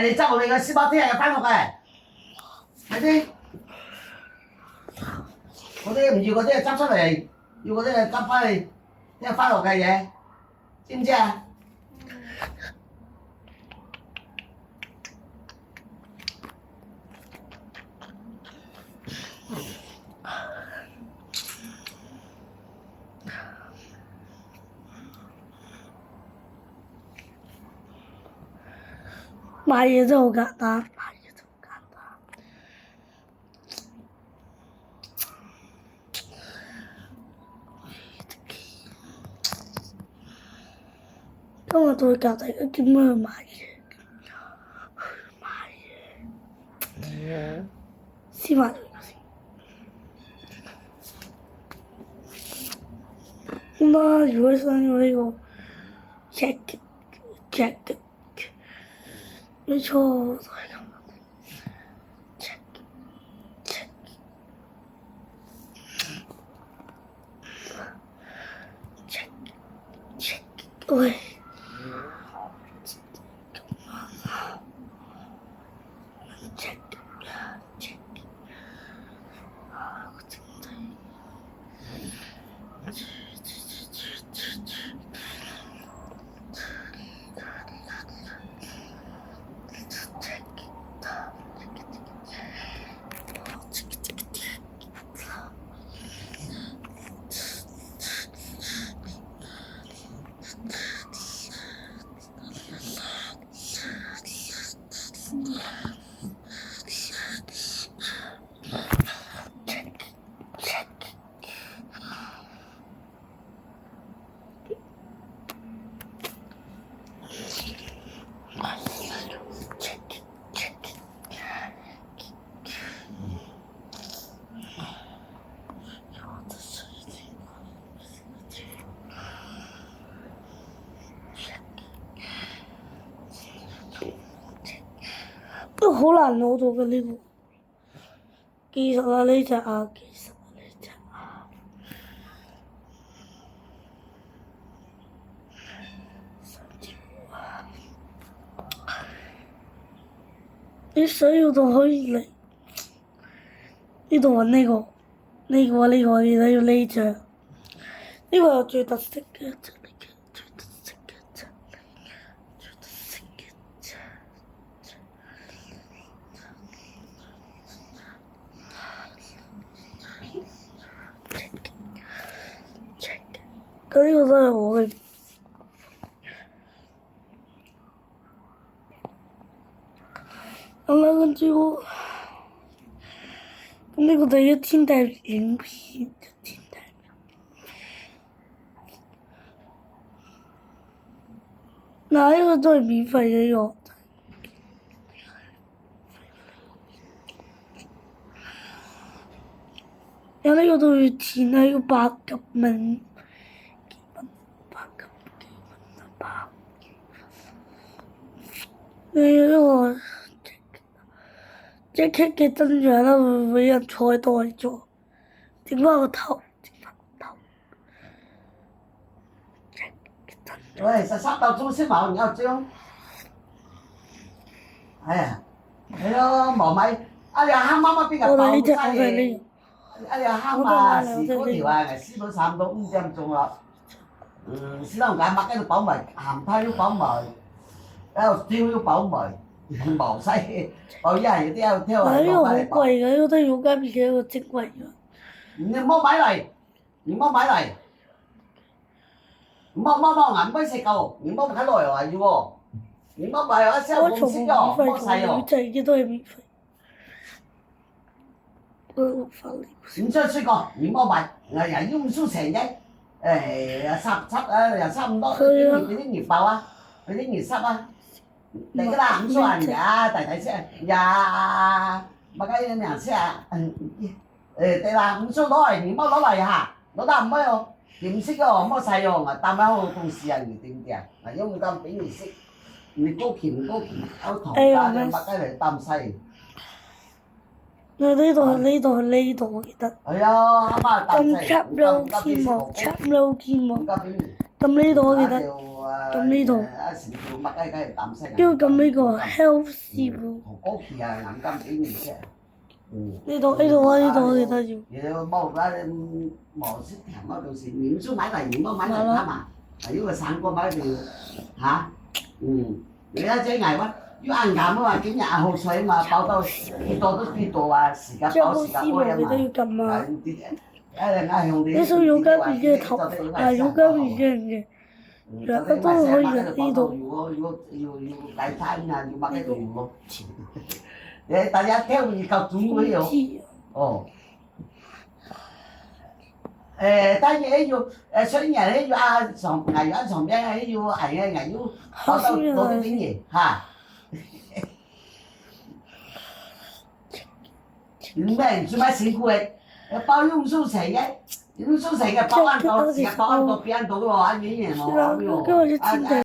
你執我哋嘅書包聽日翻學嘅，係啲嗰啲唔要嗰啲執出嚟，要嗰啲執翻去聽日翻學嘅嘢，知唔知啊？買嘢真係好簡單，買嘢真係好簡單。今日同佢教大家點樣去買嘢，先買咗呢個先。咁啦，如果想要呢個 jacket，沒錯，都係咁。check，喂。都好難攞到嘅呢個，技術啊呢隻啊，技術啊呢隻啊，你想要就可以嚟呢度揾呢個，你睇要呢隻，呢個有最特色嘅。咁呢個都係我嘅，咁啦，跟住我，咁呢個就係1000代影片，1000代。嗱，呢個都係免費嘅喎，有呢個都要錢啊，要80蚊。呢個 jacket 嘅真相啦，會唔會有人彩袋咗？整翻個頭，喂，13到鐘先冇，然後將，哎呀，係咯，毛米，你蝦媽媽邊個爆曬嘢？你蝦嘛時嗰條啊，師傅差唔多5點鐘啦。師傅眼擘喺度飽埋，鹹湯都飽埋，喺度挑都飽埋，毛細，我一係啲喺度挑係攞翻嚟。呢個好貴嘅，呢個都要間片嘅一個職位㗎。你唔好買嚟，唔好買嚟，唔好銀杯食夠，唔好睇來話要喎，唔好買話燒紅色喎，唔好細喎。女仔嘅都係免費。唔出出過，唔好買，又要輸成嘅，濕啊，又差唔多，嗰啲熱爆啊，嗰啲熱濕啊，嚟㗎啦，唔輸人㗎，弟先，呀，乜鬼嘢名先啊？對啦，唔輸攞嚟，唔好攞嚟嚇，攞得唔好喎，唔識喎，唔好細喎，我擔翻好公司啊，你點點啊？因為咁俾你識，你高級，有堂家嘅乜鬼嚟擔細。呢度，我記得。係啊，啱啱咁插溜肩喎，咁呢度我記得。咁呢度成條麥雞梗係淡色。跟住咁呢個 health 師傅。同屋企啊眼金幾年啫。呢度我哋都要。你冇啦，冇識甜嗰度時，你唔買嚟，你冇買嚟啱嘛？係要散過買條嚇，你睇隻牙屈，要啱啱啊嘛，今日好水嘛，爆到幾多都幾多啊，時間爆時間開啊嘛。你都要撳啊！你你想用間面嘅頭，用間面嘅，兩個都可以喺呢度。要大餐啊，要買喺度咯。誒，大家聽唔夠煮嗰樣。哦。但係要雖然係要上藝員上邊係要藝要攞到啲嘢嚇。咩？做咩辛苦嘅？包用手成嘅，用手成嘅包按到時間包按到邊度嘅話，演員冇。